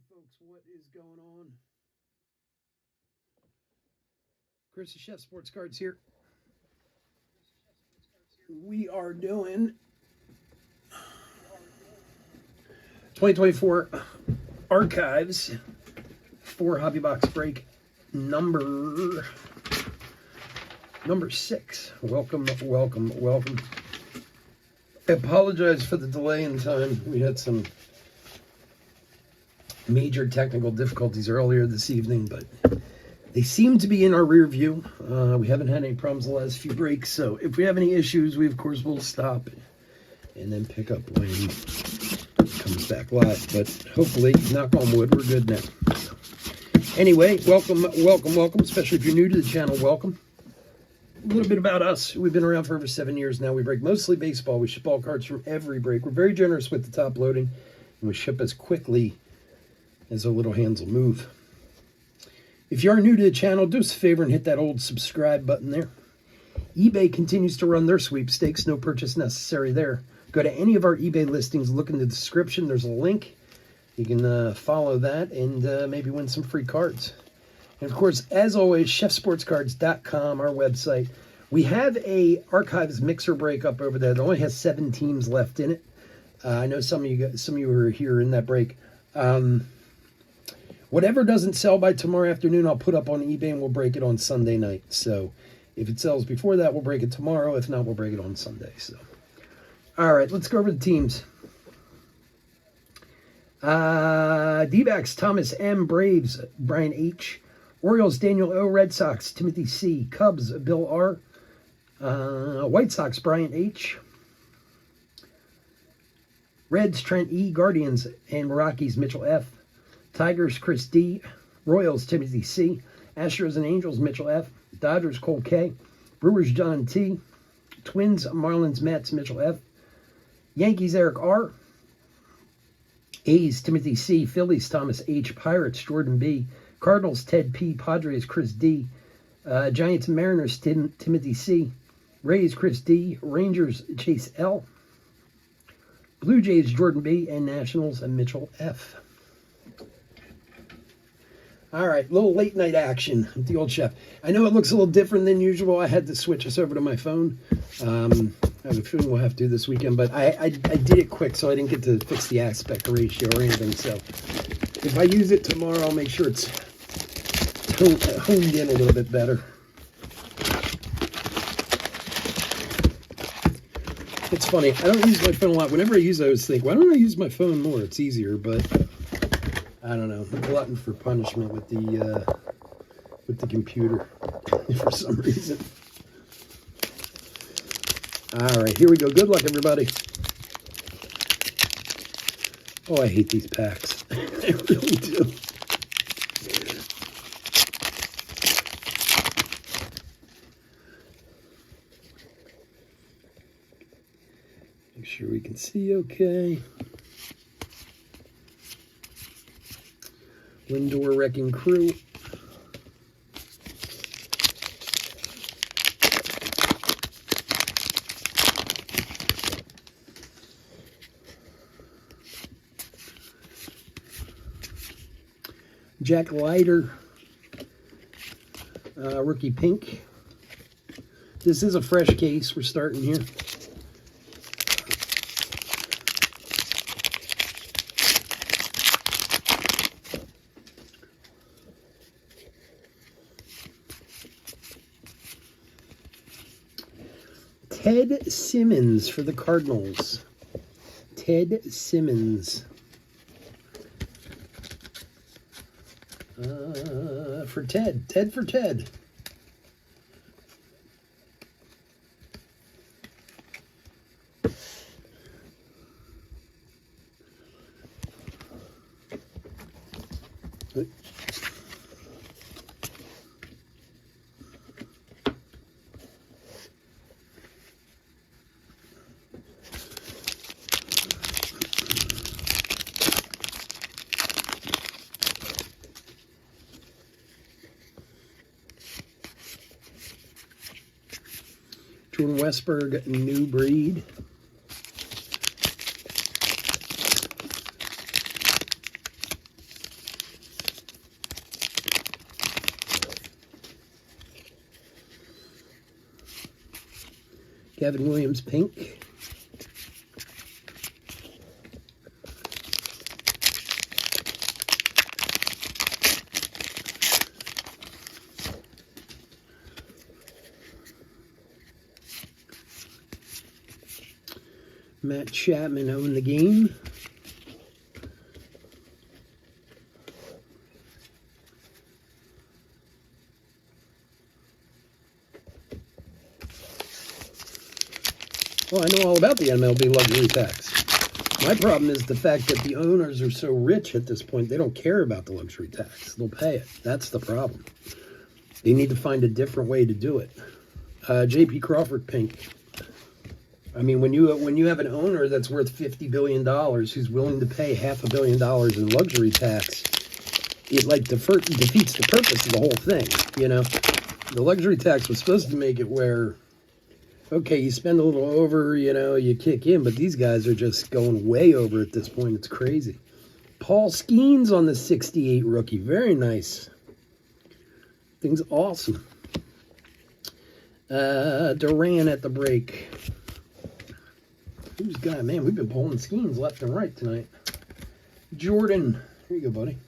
folks, what is going on? Chris the Chef Sports Cards here. We are doing 2024 Archives for Hobby Box break number 6. Welcome. I apologize for the delay in time. We had some major technical difficulties earlier this evening, but they seem to be in our rear view. We haven't had any problems the last few breaks, so if we have any issues, we of course will stop and then pick up when it comes back live. But hopefully, knock on wood, we're good now. Anyway, welcome, especially if you're new to the channel, welcome. A little bit about us. We've been around for over 7 years now. We break mostly baseball. We ship all cards from every break. We're very generous with the top loading, and we ship as quickly as our little hands will move. If you are new to the channel, do us a favor and hit that old subscribe button there. eBay continues to run their sweepstakes. No purchase necessary there. Go to any of our eBay listings. Look in the description. There's a link. You can follow that and maybe win some free cards. And, of course, as always, chefsportscards.com, our website. We have a Archives mixer break up over there. It only has 7 teams left in it. I know some of you are here in that break. Whatever doesn't sell by tomorrow afternoon, I'll put up on eBay and we'll break it on Sunday night. So if it sells before that, we'll break it tomorrow. If not, we'll break it on Sunday. So, all right, let's go over the teams. D-backs, Thomas M. Braves, Brian H. Orioles, Daniel O. Red Sox, Timothy C. Cubs, Bill R. White Sox, Brian H. Reds, Trent E. Guardians and Rockies, Mitchell F. Tigers, Chris D. Royals, Timothy C. Astros and Angels, Mitchell F. Dodgers, Cole K. Brewers, John T. Twins, Marlins, Mets, Mitchell F. Yankees, Eric R. A's, Timothy C. Phillies, Thomas H. Pirates, Jordan B. Cardinals, Ted P. Padres, Chris D. Giants and Mariners, Timothy C. Rays, Chris D. Rangers, Chase L. Blue Jays, Jordan B. And Nationals, and Mitchell F. All right, little late night action with the old chef. I know it looks a little different than usual. I had to switch us over to my phone. I have a feeling we'll have to do this weekend, but I did it quick, so I didn't get to fix the aspect ratio or anything. So if I use it tomorrow, I'll make sure it's honed in a little bit better. It's funny. I don't use my phone a lot. Whenever I use it, I always think, why don't I use my phone more? It's easier, but I don't know. I'm glutton for punishment with the computer for some reason. All right, here we go. Good luck, everybody. Oh, I hate these packs. I really do. Make sure we can see okay. Lindor Wrecking Crew. Jack Leiter, Rookie Pink. This is a fresh case we're starting here. Ted Simmons for the Cardinals. Ted Simmons. For Ted. Ted for Ted. Jordan Westburg, New Breed. Gavin Williams, pink. Matt Chapman owned the game. Well, I know all about the MLB luxury tax. My problem is the fact that the owners are so rich at this point, they don't care about the luxury tax. They'll pay it. That's the problem. They need to find a different way to do it. J.P. Crawford, pink. I mean, when you have an owner that's worth $50 billion who's willing to pay $500 million in luxury tax, it like defeats the purpose of the whole thing, you know? The luxury tax was supposed to make it where, okay, you spend a little over, you know, you kick in, but these guys are just going way over at this point. It's crazy. Paul Skeens on the 68 rookie. Very nice. Thing's awesome. Duran at the break. Who's got, man, we've been pulling Skeens left and right tonight. Jordan. Here you go, buddy.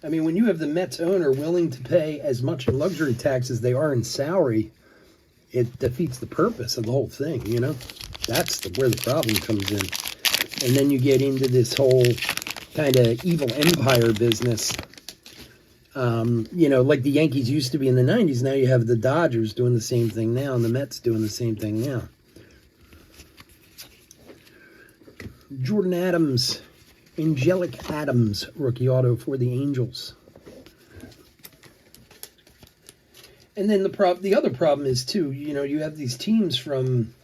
I mean, when you have the Mets owner willing to pay as much in luxury tax as they are in salary, it defeats the purpose of the whole thing, you know? That's where the problem comes in. And then you get into this whole kind of evil empire business. You know, like the Yankees used to be in the 90s. Now you have the Dodgers doing the same thing now, and the Mets doing the same thing now. Jordan Adams, Angelic Adams, rookie auto for the Angels. And then the other problem is, too, you know, you have these teams from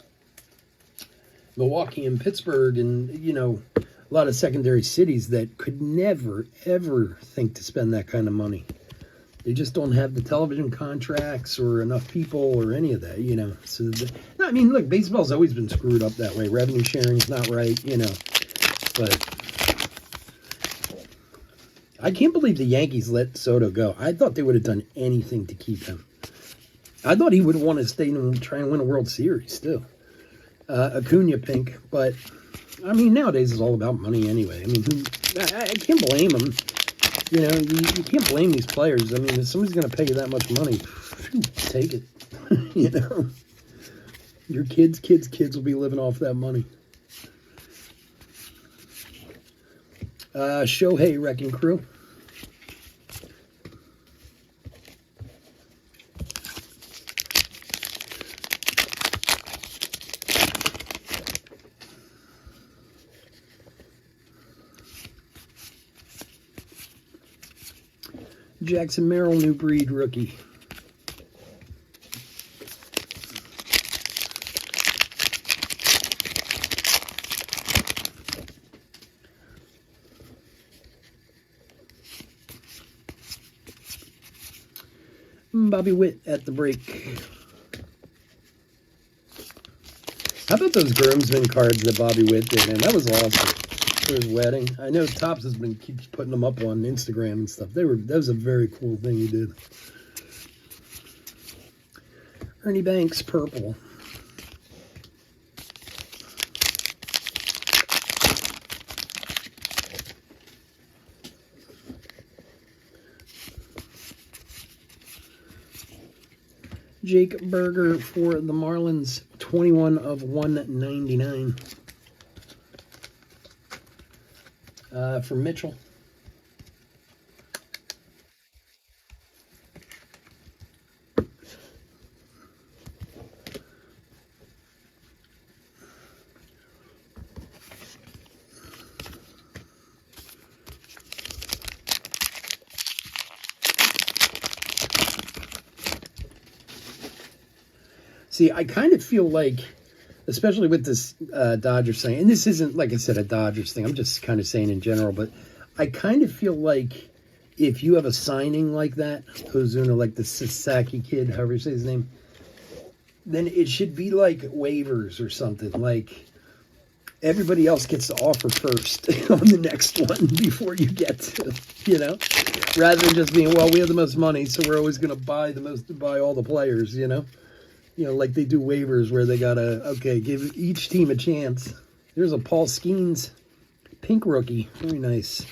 Milwaukee and Pittsburgh and, you know, a lot of secondary cities that could never, ever think to spend that kind of money. They just don't have the television contracts or enough people or any of that, you know. So, I mean, look, baseball's always been screwed up that way. Revenue sharing's not right, you know. But I can't believe the Yankees let Soto go. I thought they would have done anything to keep him. I thought he would want to stay and try and win a World Series, too. Acuna, pink, but I mean, nowadays it's all about money anyway. I mean, I can't blame them. You know, you can't blame these players. I mean, if somebody's going to pay you that much money, take it. You know, your kids' will be living off that money. Shohei Wrecking Crew. Jackson Merrill, new breed rookie. Bobby Witt at the break. How about those groomsmen cards that Bobby Witt did, man? That was awesome. For his wedding. I know Topps keeps putting them up on Instagram and stuff. That was a very cool thing he did. Ernie Banks, purple. Jake Berger for the Marlins, 21 of 199. For Mitchell. See, I kind of feel like, especially with this Dodgers thing, and this isn't, like I said, a Dodgers thing. I'm just kind of saying in general, but I kind of feel like if you have a signing like that, Ozuna, like the Sasaki kid, however you say his name, then it should be like waivers or something. Like, everybody else gets to offer first on the next one before you get to, rather than just being, well, we have the most money, so we're always going to buy all the players, like they do waivers where they got to, give each team a chance. There's a Paul Skeens pink rookie. Very nice.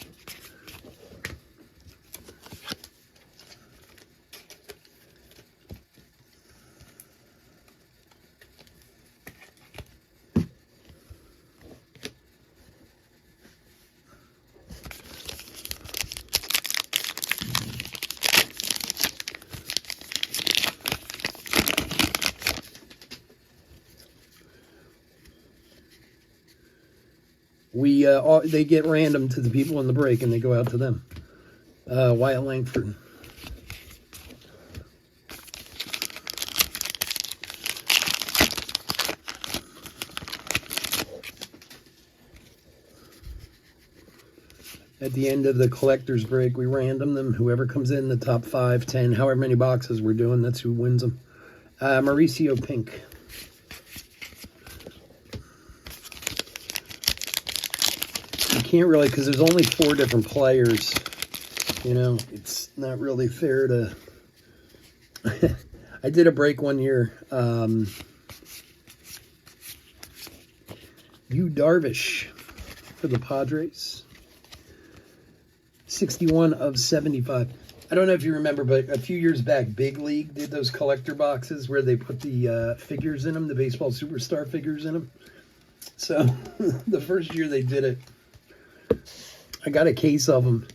They get random to the people in the break, and they go out to them. Wyatt Langford. At the end of the collector's break, we random them. Whoever comes in the top 5, 10, however many boxes we're doing, that's who wins them. Mauricio Pink. Can't really, because there's only 4 different players. It's not really fair to. I did a break one year. Yu Darvish for the Padres. 61 of 75. I don't know if you remember, but a few years back, Big League did those collector boxes where they put the figures in them, the baseball superstar figures in them. So the first year they did it, I got a case of them,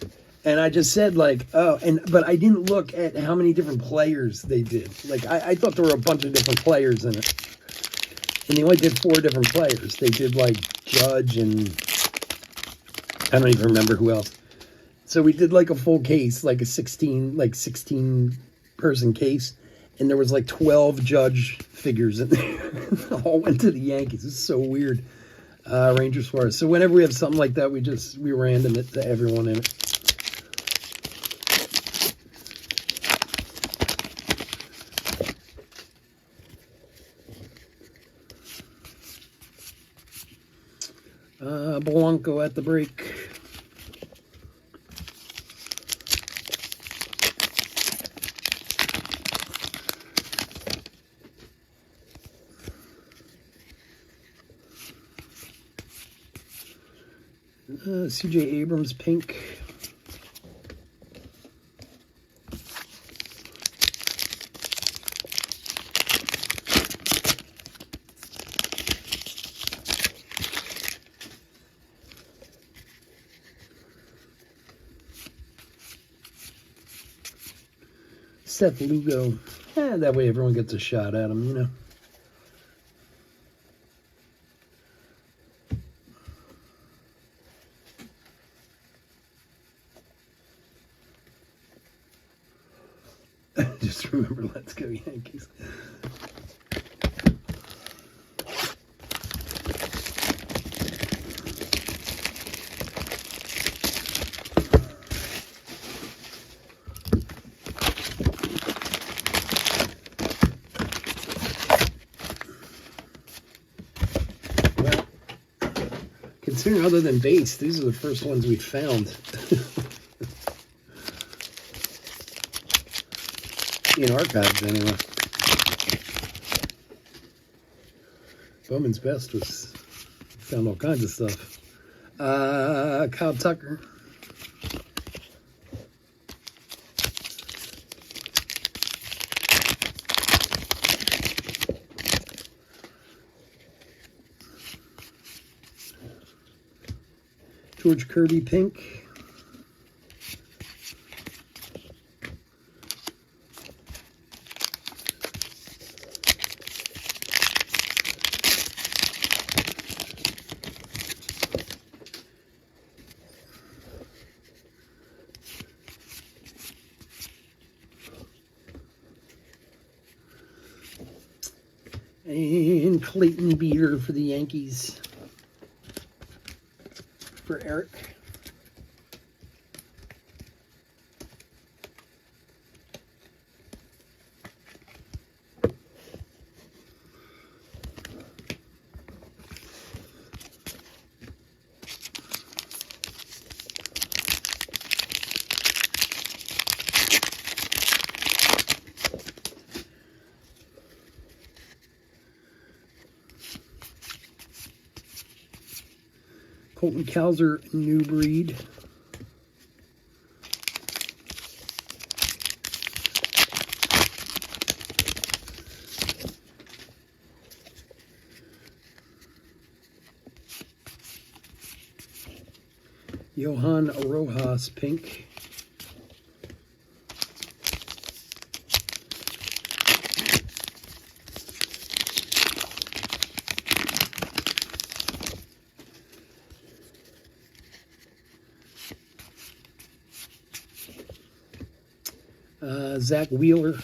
and I just said but I didn't look at how many different players they did. I thought there were a bunch of different players in it, and they only did 4 different players. They did Judge, and I don't even remember who else. So we did a full case, a 16 person case, and there was 12 Judge figures in there. All went to the Yankees. It's so weird. Rangers Suarez. So whenever we have something like that, we random it to everyone in it. Blanco at the break. C.J. Abrams pink. Seth Lugo. That way everyone gets a shot at him, Just remember, let's go Yankees. Well, considering other than base, these are the first ones we found. In archives, anyway. Bowman's Best was found all kinds of stuff. Kyle Tucker. George Kirby pink. And Clayton Beeter for the Yankees. For Eric. Colton Cowser, New Breed. Johan Rojas, pink. Zach Wheeler.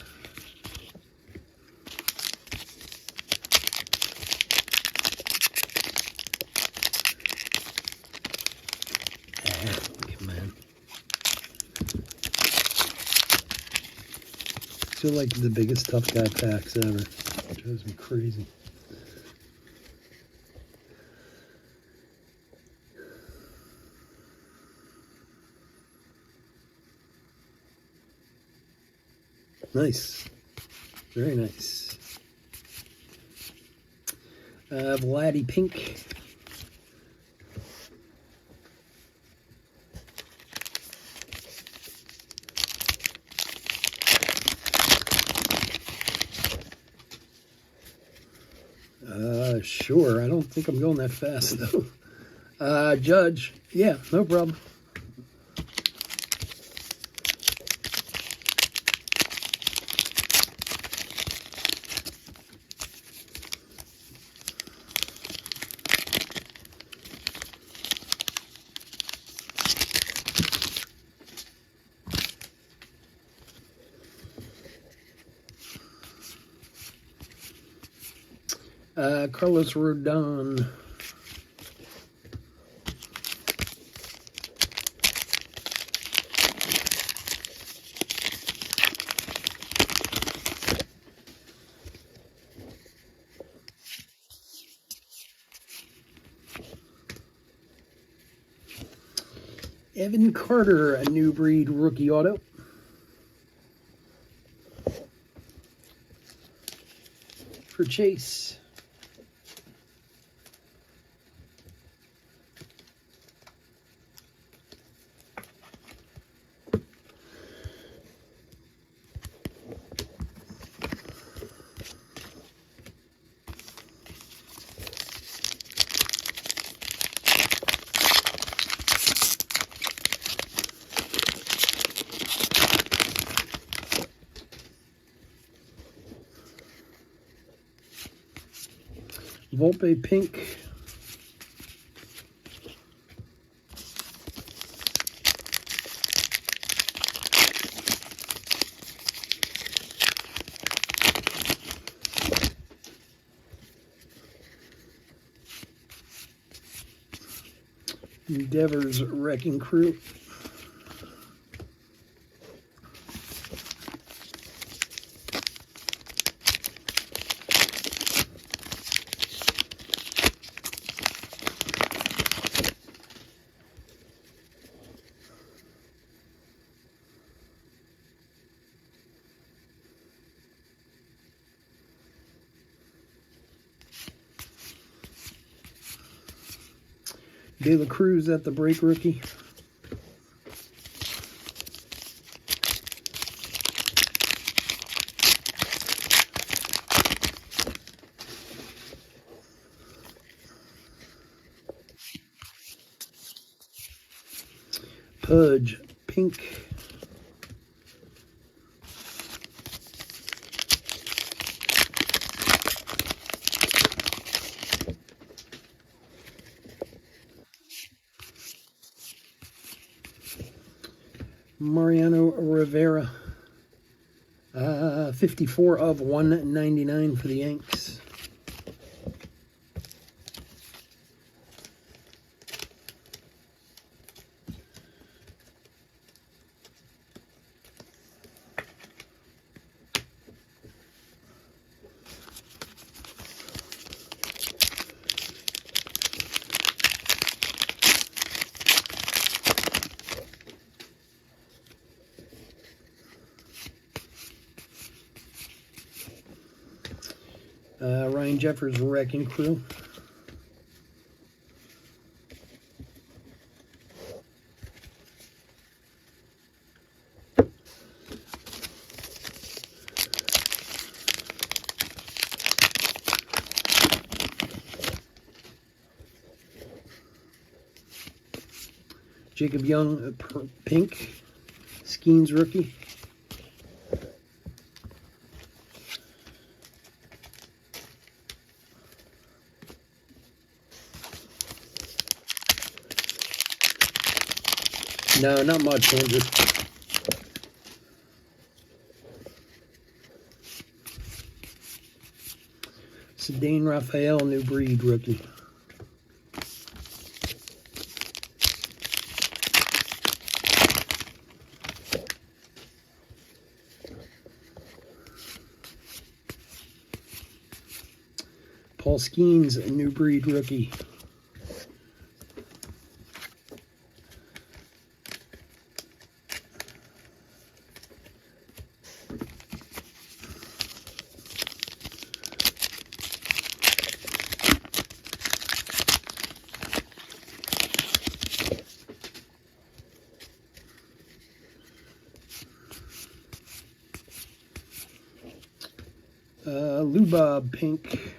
Man. These are like the biggest tough guy packs ever. It drives me crazy. Nice. Very nice. Vladdy pink. Sure. I don't think I'm going that fast, though. Judge. Yeah, no problem. Carlos Rodon. Evan Carter, a New Breed rookie auto. For Chase. Volpe pink. Devers Wrecking Crew. De La Cruz at the break rookie. Pudge pink. Mariano Rivera, 54 of 199 for the Yanks. Ryan Jeffers Wrecking Crew. Jacob Young, pink. Skeens rookie. No, not much, Andrew. Dane Raphael, new breed rookie. Paul Skeens, a new breed rookie. Lubob pink.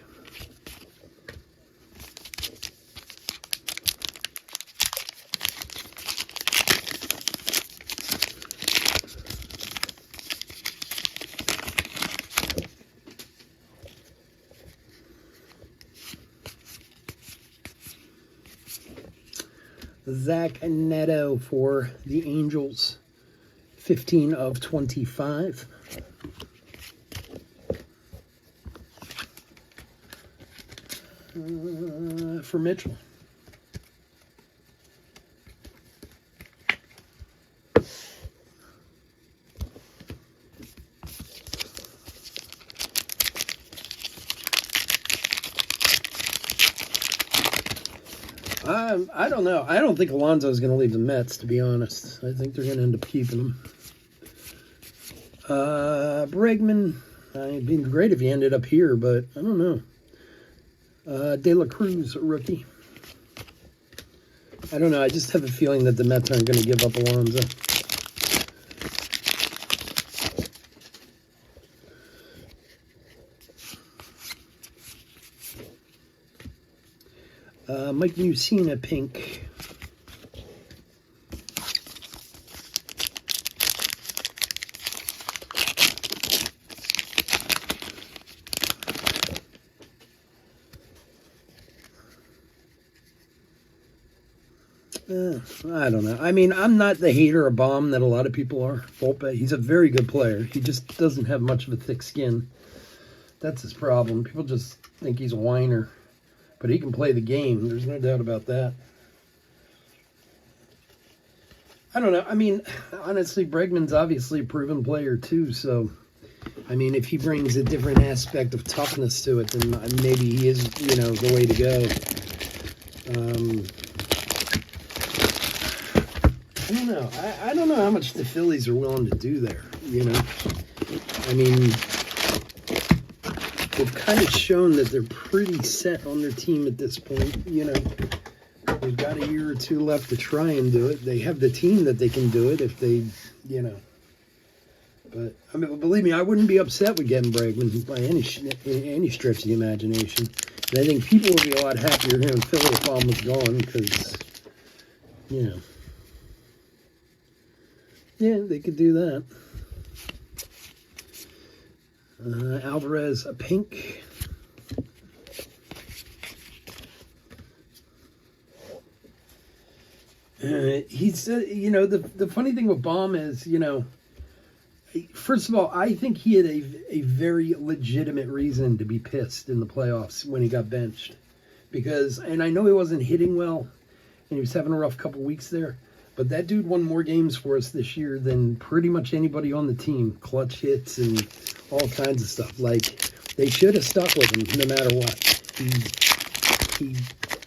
Zach Neto for the Angels, 15 of 25. For Mitchell. I don't know. I don't think Alonso is going to leave the Mets, to be honest. I think they're going to end up keeping him. Bregman, it'd be great if he ended up here, but I don't know. De La Cruz, rookie. I don't know. I just have a feeling that the Mets aren't going to give up Alonso. Mike Mussina, pink. I don't know. I mean, I'm not the hater of Baum that a lot of people are. Volpe, he's a very good player. He just doesn't have much of a thick skin. That's his problem. People just think he's a whiner. But he can play the game. There's no doubt about that. I don't know. I mean, honestly, Bregman's obviously a proven player too. So, I mean, if he brings a different aspect of toughness to it, then maybe he is, the way to go. I don't know. I don't know how much the Phillies are willing to do there, I mean, they've kind of shown that they're pretty set on their team at this point, They've got a year or two left to try and do it. They have the team that they can do it if they, But, I mean, believe me, I wouldn't be upset with getting Bregman by any stretch of the imagination. And I think people would be a lot happier here in Philly if Baum was gone because, Yeah, they could do that. Alvarez, a pink. He's, the funny thing with Baum is, first of all, I think he had a very legitimate reason to be pissed in the playoffs when he got benched. And I know he wasn't hitting well, and he was having a rough couple weeks there, but that dude won more games for us this year than pretty much anybody on the team. Clutch hits and all kinds of stuff. Like, they should have stuck with him no matter what. He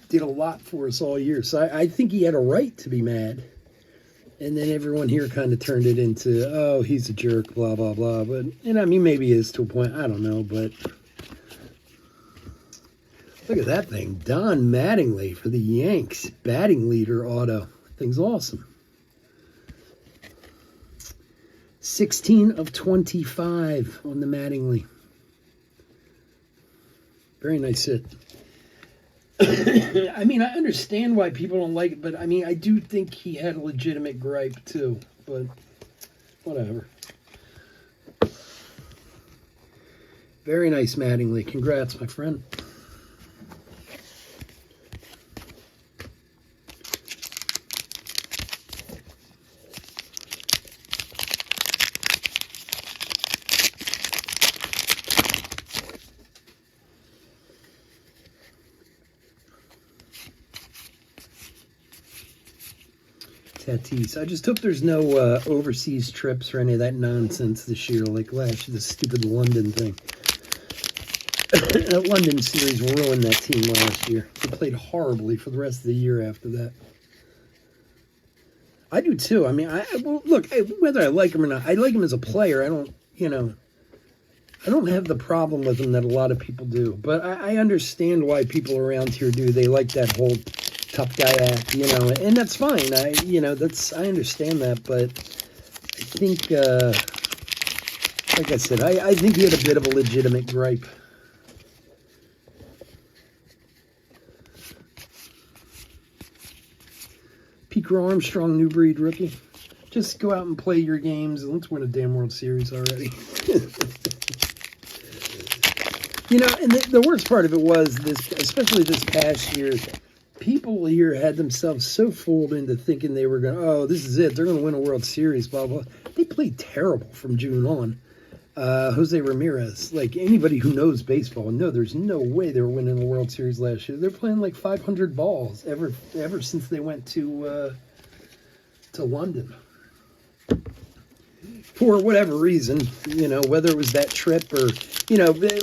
did a lot for us all year. So I think he had a right to be mad. And then everyone here kind of turned it into, oh, he's a jerk, blah, blah, blah. But, maybe he is to a point. I don't know, but look at that thing. Don Mattingly for the Yanks. Batting leader auto. Thing's awesome. 16 of 25 on the Mattingly. Very nice hit. I mean, I understand why people don't like it, but I mean, I do think he had a legitimate gripe too. But whatever. Very nice, Mattingly. Congrats, my friend. Tatis. I just hope there's no overseas trips or any of that nonsense this year, like last year, the stupid London thing. That London series ruined that team last year. They played horribly for the rest of the year after that. I do too. I mean, well, look, whether I like him or not, I like him as a player. I don't, I don't have the problem with him that a lot of people do. But I understand why people around here do. They like that whole tough guy act, and that's fine. I understand that, but I think, like I said, I think he had a bit of a legitimate gripe. Pico Armstrong, new breed rookie. Just go out and play your games and let's win a damn World Series already. And the worst part of it was this, especially this past year, people here had themselves so fooled into thinking they were going, oh, this is it. They're going to win a World Series, blah, blah. They played terrible from June on. Jose Ramirez, like anybody who knows baseball, there's no way they were winning the World Series last year. They're playing like 500 balls ever since they went to London. For whatever reason, whether it was that trip or,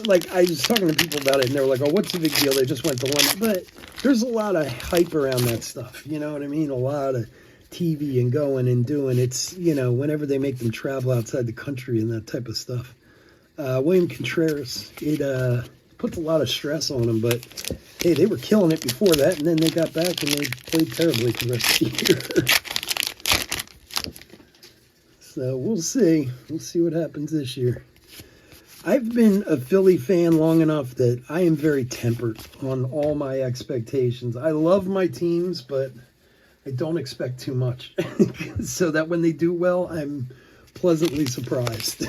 like I was talking to people about it and they were like, oh, what's the big deal? They just went to London. But there's a lot of hype around that stuff. You know what I mean? A lot of TV and going and doing. It's, whenever they make them travel outside the country and that type of stuff. William Contreras, it puts a lot of stress on them, but hey, they were killing it before that, and then they got back and they played terribly for the rest of the year. So we'll see. We'll see what happens this year. I've been a Philly fan long enough that I am very tempered on all my expectations. I love my teams, but I don't expect too much. So that when they do well, I'm pleasantly surprised.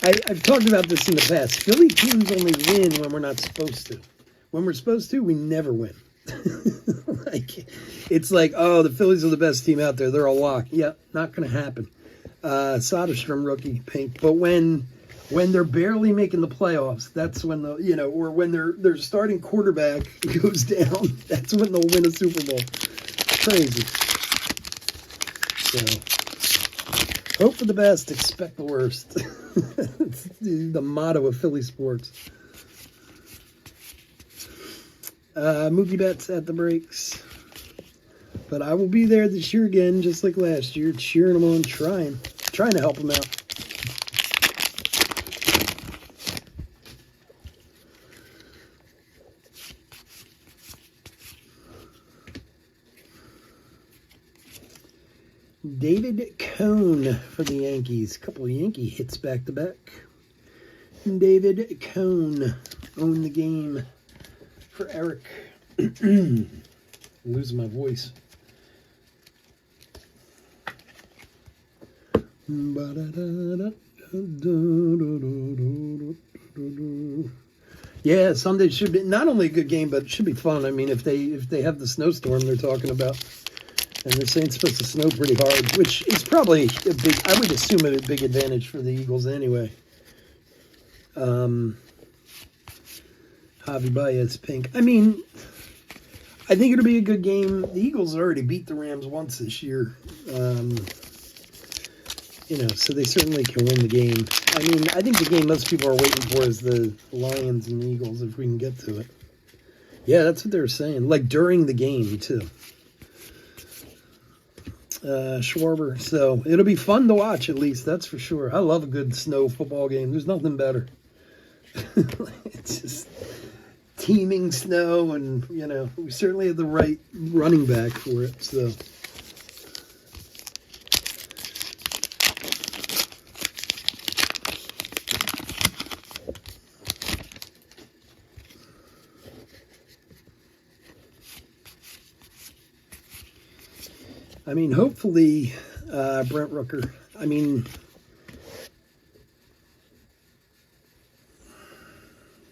I've talked about this in the past. Philly teams only win when we're not supposed to. When we're supposed to, we never win. It's like, oh, the Phillies are the best team out there. They're a lock. Yeah, not going to happen. Soderstrom rookie, pink. But when they're barely making the playoffs, that's when or when their starting quarterback goes down, that's when they'll win a Super Bowl. Crazy. So, hope for the best, expect the worst. It's the motto of Philly sports. Mookie Betts at the breaks. But I will be there this year again, just like last year, cheering them on, trying to help them out. David Cone for the Yankees. A couple of Yankee hits back to back. David Cone owned the game for Eric. Losing my voice. Yeah, Sunday should be not only a good game, but it should be fun. I mean, if they have the snowstorm they're talking about, and they're saying it's supposed to snow pretty hard, which is probably a big, I would assume a big advantage for the Eagles anyway. Javi Baez, pink. I mean, I think it'll be a good game. The Eagles already beat the Rams once this year. So they certainly can win the game. I mean, I think the game most people are waiting for is the Lions and Eagles, if we can get to it. Yeah, that's what they were saying. Like, during the game, too. Schwarber. So, it'll be fun to watch, at least. That's for sure. I love a good snow football game. There's nothing better. It's just teeming snow, and, we certainly have the right running back for it, so... I mean, hopefully, Brent Rooker, I mean,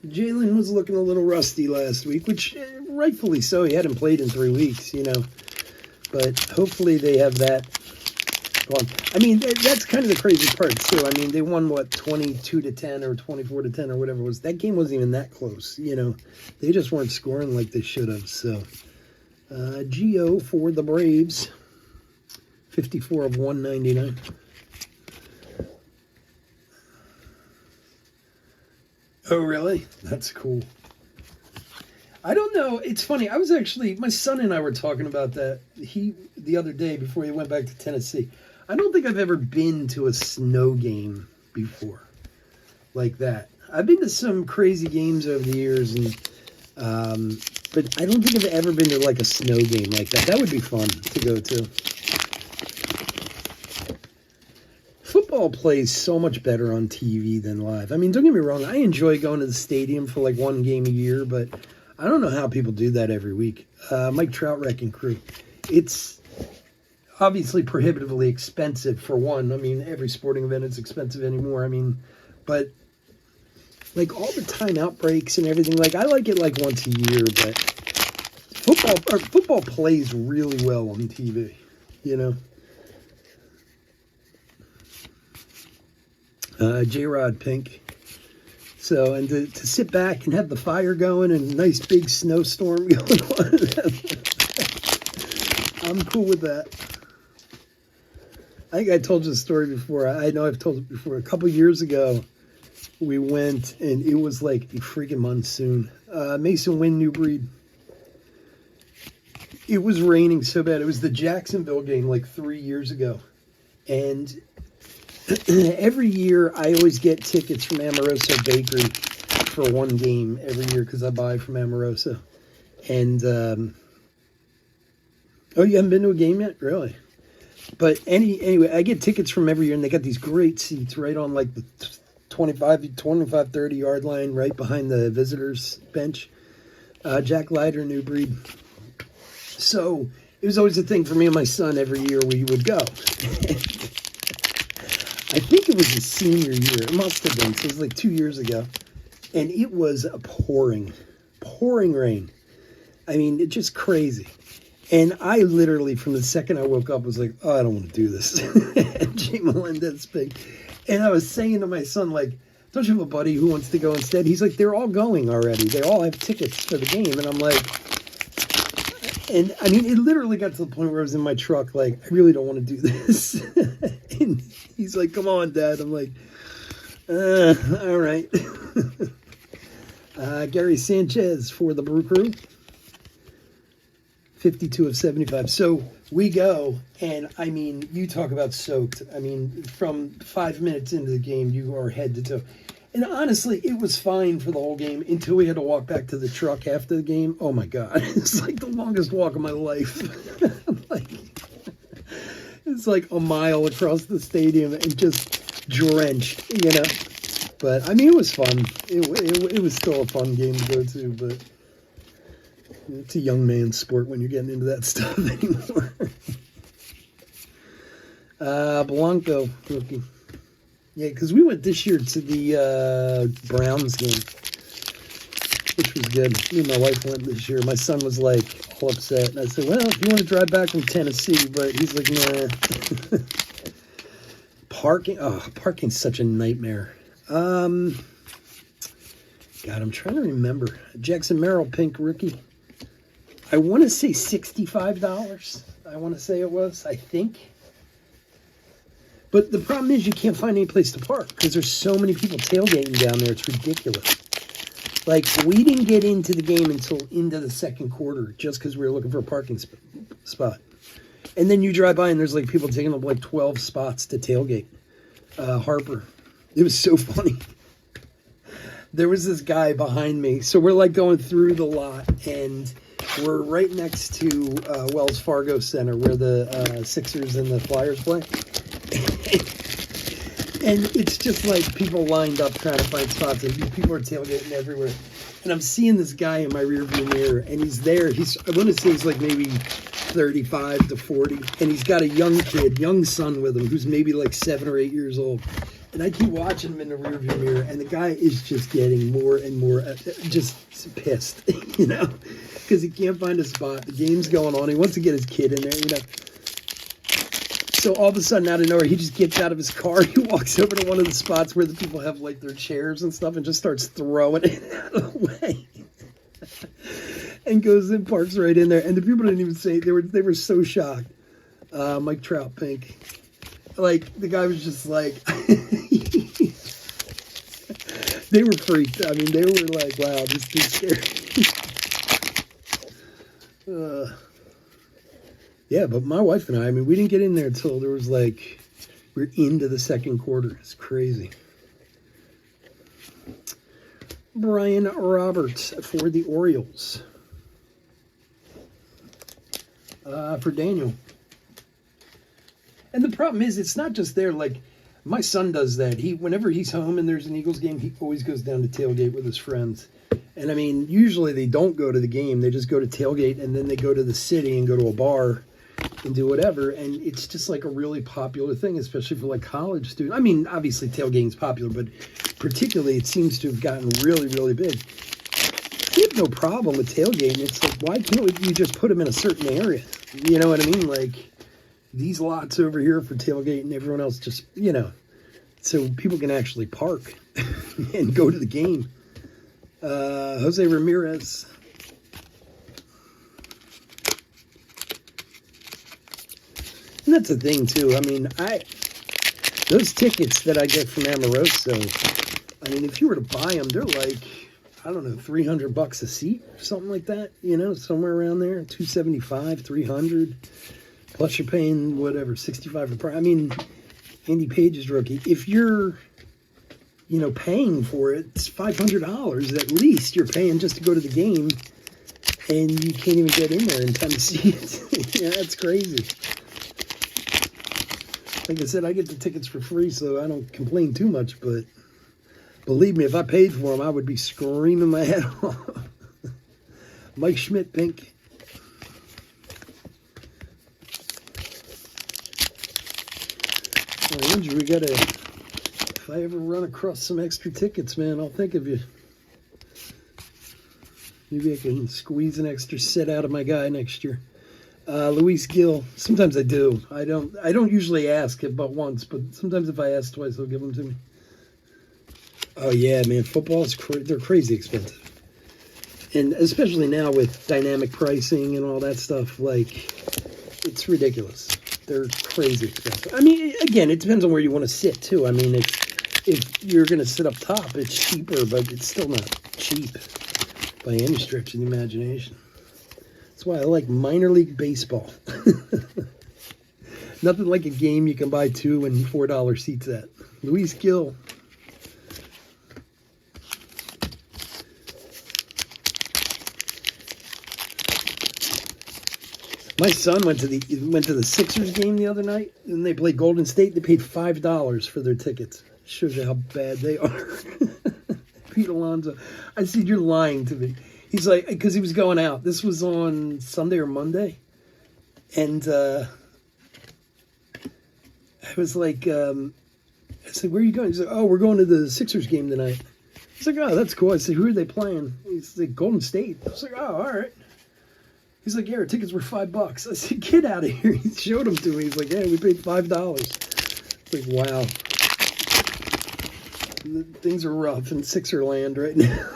Jalen was looking a little rusty last week, which rightfully so. He hadn't played in 3 weeks, you know. But hopefully they have that going. I mean, that's kind of the crazy part, too. I mean, they won, 22-10 or 24-10 or whatever it was. That game wasn't even that close, you know. They just weren't scoring like they should have. So, Gio for the Braves, 54 of 199. Oh, really? That's cool. I don't know. It's funny. I was actually, my son and I were talking about that the other day before he went back to Tennessee. I don't think I've ever been to a snow game before like that. I've been to some crazy games over the years, but I don't think I've ever been to like a snow game like that. That would be fun to go to. Football plays so much better on TV than live. I mean, don't get me wrong. I enjoy going to the stadium for like one game a year, but I don't know how people do that every week. Mike Trout Wrecking Crew. It's obviously prohibitively expensive for one. I mean, every sporting event is expensive anymore. I mean, but like all the timeout breaks and everything, like I like it like once a year, but football plays really well on TV, you know. J-Rod Pink. So, and to sit back and have the fire going and a nice big snowstorm going on, I'm cool with that. I think I told you the story before. I know I've told it before. A couple years ago, we went and it was like a freaking monsoon. Mason Wind, New Breed. It was raining so bad. It was the Jacksonville game like 3 years ago. And every year, I always get tickets from Amoroso Bakery for one game every year because I buy from Amoroso. And, oh, you haven't been to a game yet? Really? But anyway, I get tickets from every year, and they got these great seats right on like the 25, 30 yard line right behind the visitors bench. Jack Leiter, New Breed. So it was always a thing for me and my son every year we would go. I think it was his senior year. It must have been. So it was like 2 years ago. And it was a pouring rain. I mean, it's just crazy. And I literally, from the second I woke up, was like, oh, I don't want to do this. Jay Melendez big. And I was saying to my son, like, don't you have a buddy who wants to go instead? He's like, they're all going already. They all have tickets for the game. And I'm like, and I mean, it literally got to the point where I was in my truck, like, I really don't want to do this. And he's like, come on, Dad. I'm like, all right. Gary Sanchez for the Brew Crew. 52 of 75. So we go, and I mean, you talk about soaked. I mean, from 5 minutes into the game, you are head to toe. And honestly, it was fine for the whole game until we had to walk back to the truck after the game. Oh my God. It's like the longest walk of my life. It's like a mile across the stadium and just drenched, you know. But I mean, it was fun. It was still a fun game to go to, but it's a young man's sport when you're getting into that stuff anymore. Blanco rookie. Yeah, because we went this year to the Browns game, which was good. Me and my wife went this year. My son was like all upset. And I said, well, if you want to drive back from Tennessee, but he's like, nah. Parking's such a nightmare. God, I'm trying to remember. Jackson Merrill, pink rookie. I want to say $65. I want to say it was, I think. But the problem is you can't find any place to park because there's so many people tailgating down there. It's ridiculous. Like, we didn't get into the game until into the second quarter just because we were looking for a parking spot. And then you drive by and there's like people taking up like 12 spots to tailgate. Harper. It was so funny. There was this guy behind me. So we're like going through the lot and we're right next to Wells Fargo Center where the Sixers and the Flyers play. And it's just like people lined up trying to find spots, and people are tailgating everywhere. And I'm seeing this guy in my rearview mirror, and he's there. I want to say he's like maybe 35 to 40, and he's got a young son with him who's maybe like 7 or 8 years old. And I keep watching him in the rearview mirror, and the guy is just getting more and more just pissed, because he can't find a spot. The game's going on. He wants to get his kid in there, So all of a sudden, out of nowhere, he just gets out of his car. He walks over to one of the spots where the people have like their chairs and stuff, and just starts throwing it out of the way. And goes and parks right in there. And the people didn't even say, they were so shocked. Mike Trout, pink. Like, the guy was just like, they were freaked. I mean, they were like, wow, this is scary. Yeah, but my wife and I mean, we didn't get in there until there was like, we're into the second quarter. It's crazy. Brian Roberts for the Orioles. For Daniel. And the problem is, it's not just there. Like, my son does that. Whenever he's home and there's an Eagles game, he always goes down to tailgate with his friends. And I mean, usually they don't go to the game. They just go to tailgate, and then they go to the city and go to a bar and do whatever. And it's just like a really popular thing, especially for like college students. I mean, obviously tailgating's popular, but particularly it seems to have gotten really, really big. I have no problem with tailgating. It's like, why can't you just put them in a certain area? You know what I mean? Like, these lots over here for tailgate and everyone else just, so people can actually park and go to the game. Jose Ramirez. And that's the thing, too. I mean, those tickets that I get from Amoroso, I mean, if you were to buy them, they're like, I don't know, $300 a seat, something like that, somewhere around there, $275, $300. Plus you're paying, whatever, $65 for, I mean, Andy Page's rookie. If you're, paying for it, it's $500 at least you're paying just to go to the game, and you can't even get in there in time to see it. Yeah, that's crazy. Like I said, I get the tickets for free, so I don't complain too much, but believe me, if I paid for them, I would be screaming my head off. Mike Schmidt, pink. Andrew, if I ever run across some extra tickets, man, I'll think of you. Maybe I can squeeze an extra set out of my guy next year. Luis Gill, sometimes I do. I don't usually ask it but once, but sometimes if I ask twice, they'll give them to me. Oh yeah, man, football's they're crazy expensive. And especially now with dynamic pricing and all that stuff, like, it's ridiculous. They're crazy expensive. I mean, again, it depends on where you want to sit, too. I mean, if you're going to sit up top, it's cheaper, but it's still not cheap by any stretch of the imagination. That's why I like minor league baseball. Nothing like a game you can buy $2 and $4 seats at. Luis Gill. My son went to the Sixers game the other night, and they played Golden State. They paid $5 for their tickets. Shows you how bad they are. Pete Alonso. I said, you're lying to me. He's like, because he was going out. This was on Sunday or Monday. And I was like, I said, where are you going? He's like, oh, we're going to the Sixers game tonight. I was like, oh, that's cool. I said, who are they playing? He's like, Golden State. I was like, oh, all right. He's like, yeah, our tickets were $5. I said, get out of here. He showed them to me. He's like, yeah, we paid $5. It's like, wow. Things are rough in Sixer land right now.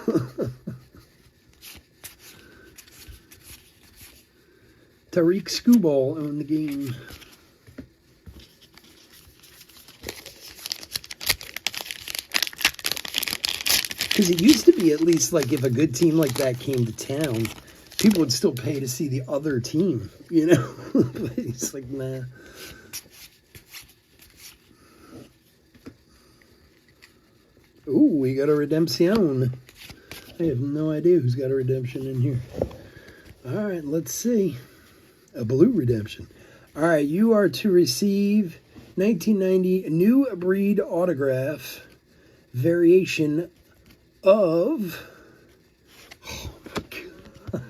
Tariq Skubal owned the game. Because it used to be at least like if a good team like that came to town, people would still pay to see the other team, But it's like, nah. Ooh, we got a redemption. I have no idea who's got a redemption in here. All right, let's see. A blue redemption. All right, you are to receive 1990 New Breed autograph variation of... Oh, my God.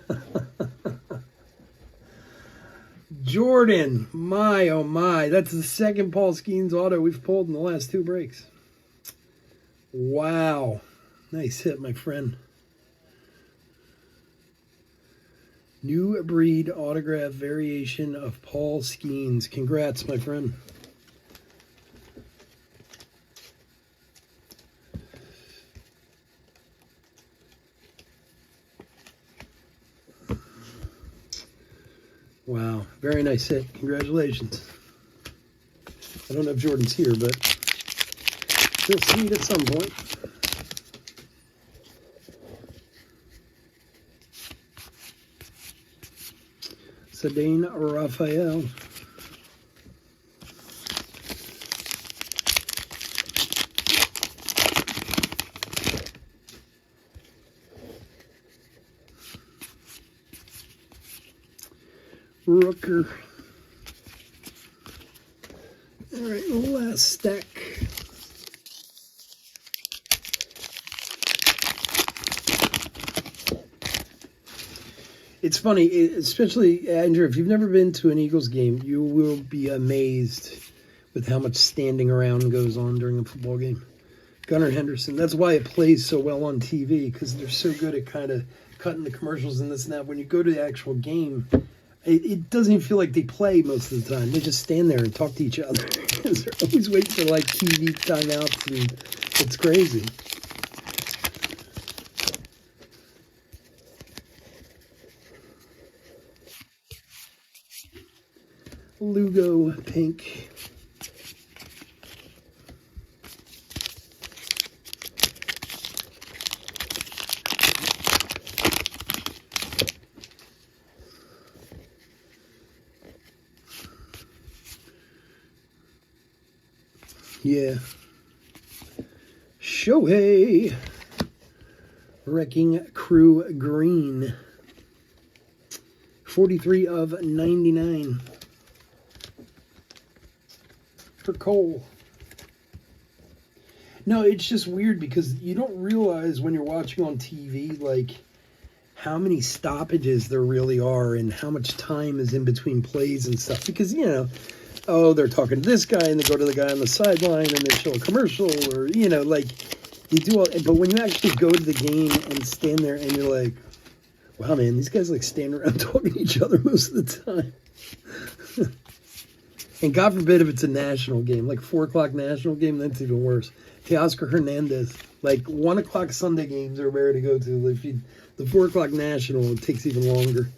Jordan, my oh my, that's the second Paul Skeens auto we've pulled in the last 2 breaks. Wow. Nice hit, my friend. New breed autograph variation of Paul Skeens. Congrats, my friend. Wow, very nice hit. Congratulations. I don't know if Jordan's here, but we'll see it at some point. Ceddanne Raphael. Rooker. All right, last stack. It's funny, especially, Andrew, if you've never been to an Eagles game, you will be amazed with how much standing around goes on during a football game. Gunnar Henderson, that's why it plays so well on TV, because they're so good at kind of cutting the commercials and this and that. When you go to the actual game, it doesn't even feel like they play most of the time. They just stand there and talk to each other. They're always waiting for like TV timeouts, and it's crazy. Lugo pink. Yeah. Shohei. Wrecking Crew green. 43 of 99. For Cole. No, it's just weird because you don't realize when you're watching on TV, like, how many stoppages there really are and how much time is in between plays and stuff. Because, you know, oh, they're talking to this guy and they go to the guy on the sideline and they show a commercial, or, you know, like, you do all, but when you actually go to the game and stand there and you're like, wow, man, these guys like stand around talking to each other most of the time. And God forbid if it's a national game, like 4 o'clock national game, that's even worse. Teoscar Hernandez, like 1 o'clock Sunday games are rare to go to. If you, the 4 o'clock national, it takes even longer.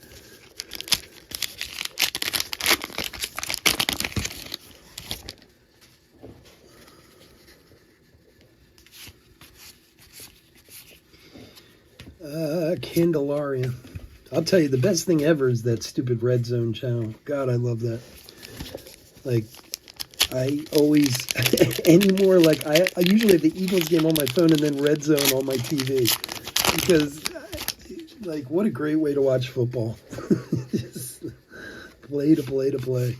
Candelaria. I'll tell you, the best thing ever is that stupid Red Zone channel. God, I love that. Like, I always, anymore, like, I usually have the Eagles game on my phone and then Red Zone on my TV. Because, like, what a great way to watch football. Just play to play to play.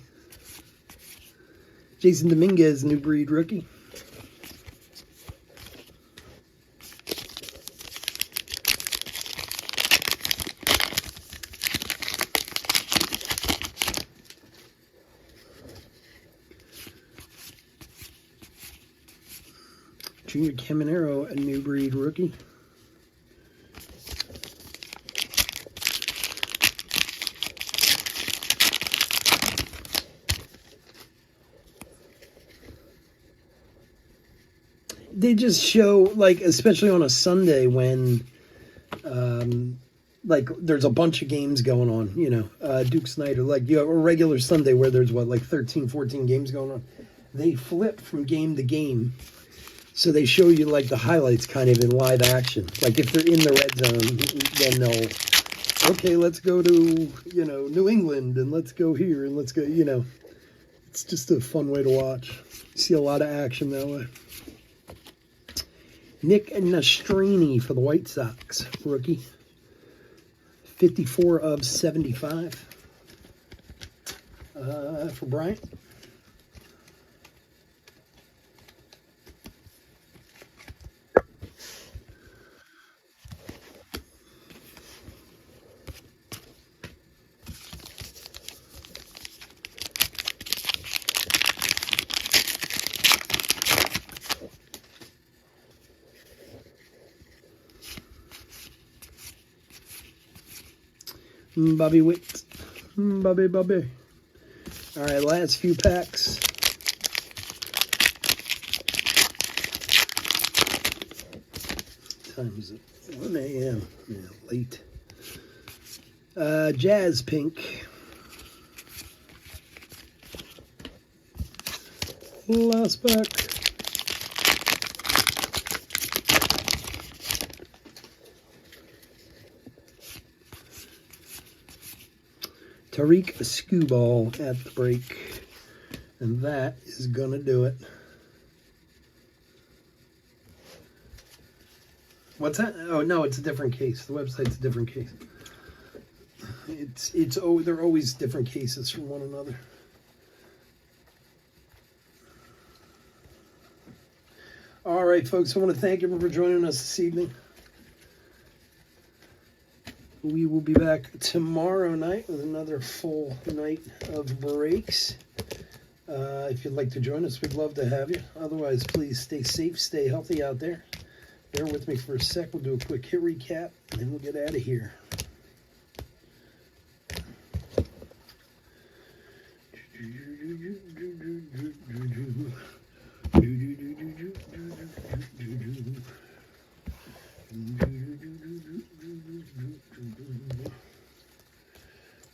Jason Dominguez, new breed rookie. Junior Caminero, a new breed rookie. They just show, like, especially on a Sunday when, like, there's a bunch of games going on, you know, Duke Snyder, like, you have a regular Sunday where there's, what, like 13, 14 games going on. They flip from game to game. So they show you, like, the highlights kind of in live action. Like, if they're in the red zone, then they'll, okay, let's go to, you know, New England, and let's go here, and let's go, you know. It's just a fun way to watch. You see a lot of action that way. Nick Nastrini for the White Sox, rookie. 54 of 75. For Bryant. Bobby Witt. Bobby. All right, last few packs. Time is it? 1 a.m. Yeah, late. Jazz Pink. Last pack. Tariq Skubal at the break. And that is going to do it. What's that? Oh, no, it's a different case. The website's a different case. They're always different cases from one another. All right, folks, I want to thank everyone for joining us this evening. We will be back tomorrow night with another full night of breaks. If you'd like to join us, we'd love to have you. Otherwise, please stay safe, stay healthy out there. Bear with me for a sec. We'll do a quick hit recap, and then we'll get out of here.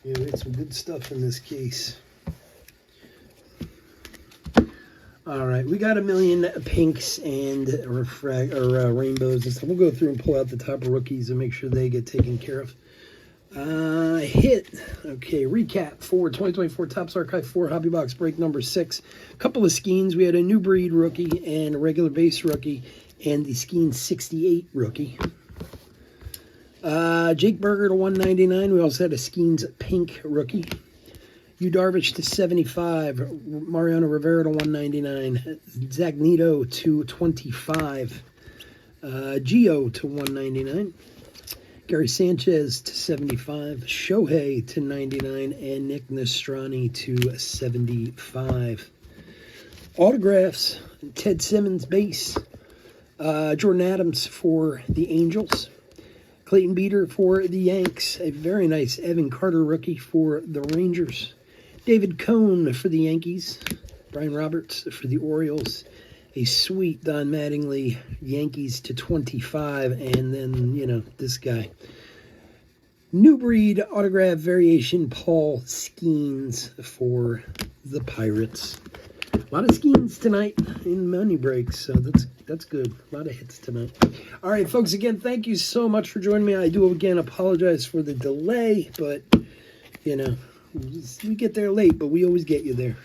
Yeah, we had some good stuff in this case. All right, we got a million pinks and rainbows and stuff. We'll go through and pull out the top rookies and make sure they get taken care of. Hit. Okay, recap for 2024 Topps Archive 4 Hobby Box break number 6. A couple of Skeens. We had a New Breed rookie and a regular base rookie and the Skeen 68 rookie. Jake Burger to 199. We also had a Skeens pink rookie. Yu Darvish to 75. Mariano Rivera to 199. Zach Neto to 25. Gio to 199. Gary Sanchez to 75. Shohei to 99. And Nick Nostrani to 75. Autographs. Ted Simmons base. Jordan Adams for the Angels. Clayton Beeter for the Yanks. A very nice Evan Carter rookie for the Rangers. David Cone for the Yankees. Brian Roberts for the Orioles. A sweet Don Mattingly Yankees to 25. And then, this guy. New Breed autograph variation Paul Skeens for the Pirates. A lot of Skeens tonight in money breaks, so that's good. A lot of hits tonight. All right, folks, again, thank you so much for joining me. I do, again, apologize for the delay, but, we get there late, but we always get you there.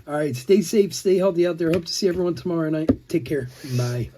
All right, stay safe, stay healthy out there. Hope to see everyone tomorrow night. Take care. Bye.